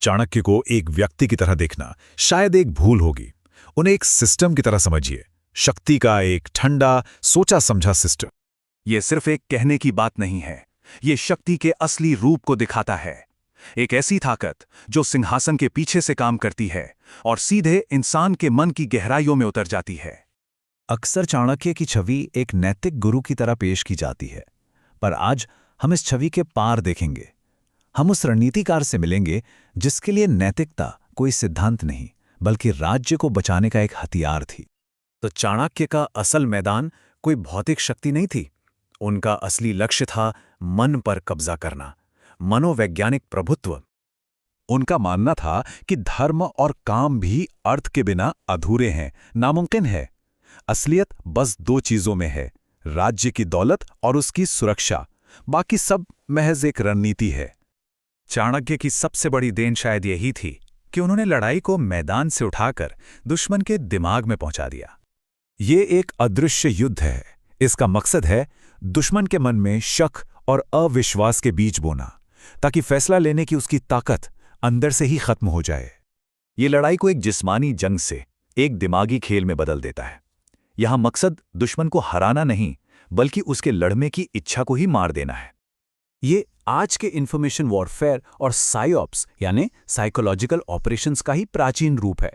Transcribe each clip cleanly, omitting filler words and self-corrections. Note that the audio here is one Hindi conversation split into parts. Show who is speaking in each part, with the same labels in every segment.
Speaker 1: चाणक्य को एक व्यक्ति की तरह देखना शायद एक भूल होगी। उन्हें एक सिस्टम की तरह समझिए, शक्ति का एक ठंडा, सोचा समझा सिस्टम।
Speaker 2: ये सिर्फ एक कहने की बात नहीं है, ये शक्ति के असली रूप को दिखाता है। एक ऐसी ताकत जो सिंहासन के पीछे से काम करती है और सीधे इंसान के मन की गहराइयों में उतर जाती है।
Speaker 3: अक्सर चाणक्य की छवि एक नैतिक गुरु की तरह पेश की जाती है, पर आज हम इस छवि के पार देखेंगे। हम उस रणनीतिकार से मिलेंगे जिसके लिए नैतिकता कोई सिद्धांत नहीं, बल्कि राज्य को बचाने का एक हथियार थी।
Speaker 4: तो चाणक्य का असल मैदान कोई भौतिक शक्ति नहीं थी। उनका असली लक्ष्य था मन पर कब्जा करना, मनोवैज्ञानिक प्रभुत्व।
Speaker 1: उनका मानना था कि धर्म और काम भी अर्थ के बिना अधूरे हैं, नामुमकिन है। असलियत बस दो चीजों में है, राज्य की दौलत और उसकी सुरक्षा। बाकी सब महज एक रणनीति है।
Speaker 2: चाणक्य की सबसे बड़ी देन शायद यही थी कि उन्होंने लड़ाई को मैदान से उठाकर दुश्मन के दिमाग में पहुंचा दिया।
Speaker 1: ये एक अदृश्य युद्ध है। इसका मकसद है दुश्मन के मन में शक और अविश्वास के बीज बोना, ताकि फैसला लेने की उसकी ताकत अंदर से ही खत्म हो जाए।
Speaker 2: ये लड़ाई को एक जिस्मानी जंग से एक दिमागी खेल में बदल देता है। यहां मकसद दुश्मन को हराना नहीं, बल्कि उसके लड़ने की इच्छा को ही मार देना है।
Speaker 3: ये आज के इंफॉर्मेशन वॉरफेयर और साइऑप्स यानी साइकोलॉजिकल ऑपरेशंस का ही प्राचीन रूप है।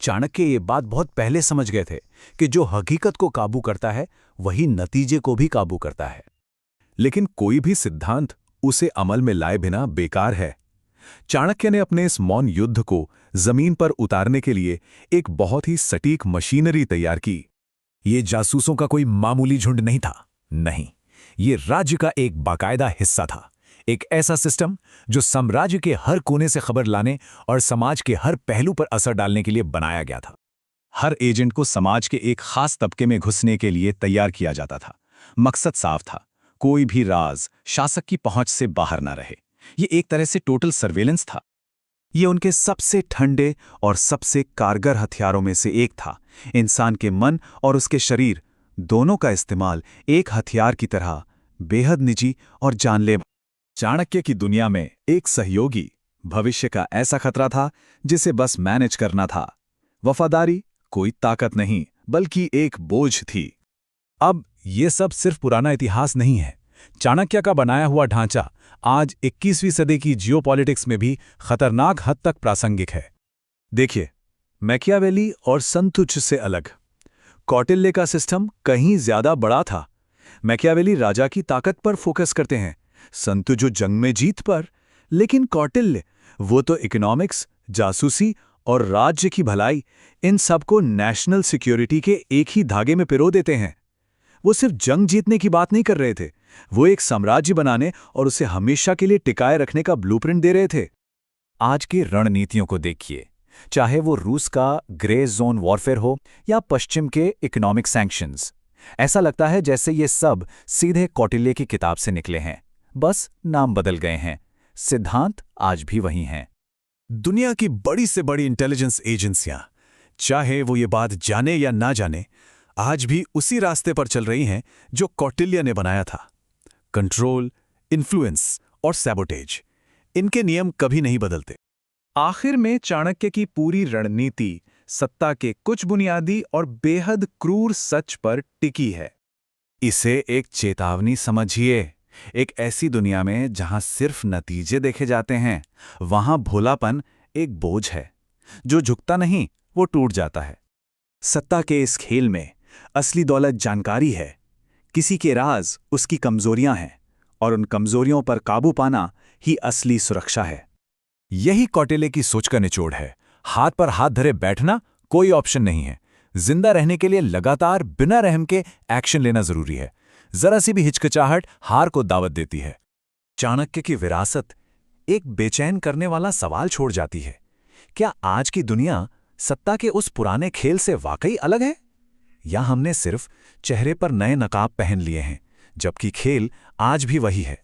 Speaker 3: चाणक्य ये बात बहुत पहले समझ गए थे कि जो हकीकत को काबू करता है वही नतीजे को भी काबू करता है।
Speaker 1: लेकिन कोई भी सिद्धांत उसे अमल में लाए बिना बेकार है। चाणक्य ने अपने इस मौन युद्ध को जमीन पर उतारने के लिए एक बहुत ही सटीक मशीनरी तैयार की। ये जासूसों का कोई मामूली झुंड नहीं था, नहीं, ये राज्य का एक बाकायदा हिस्सा था। एक ऐसा सिस्टम जो साम्राज्य के हर कोने से खबर लाने और समाज के हर पहलू पर असर डालने के लिए बनाया गया था।
Speaker 2: हर एजेंट को समाज के एक खास तबके में घुसने के लिए तैयार किया जाता था। मकसद साफ था, कोई भी राज शासक की पहुंच से बाहर ना रहे। ये एक तरह से टोटल सर्वेलेंस था। ये उनके सबसे ठंडे और सबसे कारगर हथियारों में से एक था। इंसान के मन और उसके शरीर दोनों का इस्तेमाल एक हथियार की तरह बेहद निजी और जानलेवा।
Speaker 1: चाणक्य की दुनिया में एक सहयोगी भविष्य का ऐसा खतरा था जिसे बस मैनेज करना था। वफादारी कोई ताकत नहीं, बल्कि एक बोझ थी। अब ये सब सिर्फ पुराना इतिहास नहीं है। चाणक्य का बनाया हुआ ढांचा आज 21वीं सदी की जियोपॉलिटिक्स में भी खतरनाक हद तक प्रासंगिक है। देखिए, मैकियावेली और संतुच से अलग कौटिल्य का सिस्टम कहीं ज्यादा बड़ा था। मैकियावेली राजा की ताकत पर फोकस करते हैं, संतुच जंग में जीत पर। लेकिन कौटिल्य वो तो इकोनॉमिक्स, जासूसी और राज्य की भलाई, इन सबको नेशनल सिक्योरिटी के एक ही धागे में पिरो देते हैं। वो सिर्फ जंग जीतने की बात नहीं कर रहे थे, वो एक साम्राज्य बनाने और उसे हमेशा के लिए टिकाए रखने का ब्लूप्रिंट दे रहे थे।
Speaker 3: आज की रणनीतियों को देखिए, चाहे वो रूस का ग्रे जोन वॉरफेयर हो या पश्चिम के इकोनॉमिक सैंक्शंस, ऐसा लगता है जैसे ये सब सीधे कौटिल्य की किताब से निकले हैं, बस नाम बदल गए हैं, सिद्धांत आज भी वही हैं।
Speaker 1: दुनिया की बड़ी से बड़ी इंटेलिजेंस एजेंसियां, चाहे वो ये बात जाने या ना जाने, आज भी उसी रास्ते पर चल रही हैं जो कौटिल्य ने बनाया था। कंट्रोल, इन्फ्लुएंस और सैबोटेज, इनके नियम कभी नहीं बदलते।
Speaker 2: आखिर में चाणक्य की पूरी रणनीति सत्ता के कुछ बुनियादी और बेहद क्रूर सच पर टिकी है।
Speaker 3: इसे एक चेतावनी समझिए। एक ऐसी दुनिया में जहां सिर्फ नतीजे देखे जाते हैं, वहां भोलापन एक बोझ है। जो झुकता नहीं वो टूट जाता है।
Speaker 2: सत्ता के इस खेल में असली दौलत जानकारी है। किसी के राज उसकी कमजोरियां हैं, और उन कमजोरियों पर काबू पाना ही असली सुरक्षा है।
Speaker 1: यही कौटिल्य की सोच का निचोड़ है। हाथ पर हाथ धरे बैठना कोई ऑप्शन नहीं है। जिंदा रहने के लिए लगातार बिना रहम के एक्शन लेना जरूरी है। जरा सी भी हिचकिचाहट हार को दावत देती है।
Speaker 3: चाणक्य की विरासत एक बेचैन करने वाला सवाल छोड़ जाती है। क्या आज की दुनिया सत्ता के उस पुराने खेल से वाकई अलग है, या हमने सिर्फ चेहरे पर नए नकाब पहन लिए हैं, जबकि खेल आज भी वही है?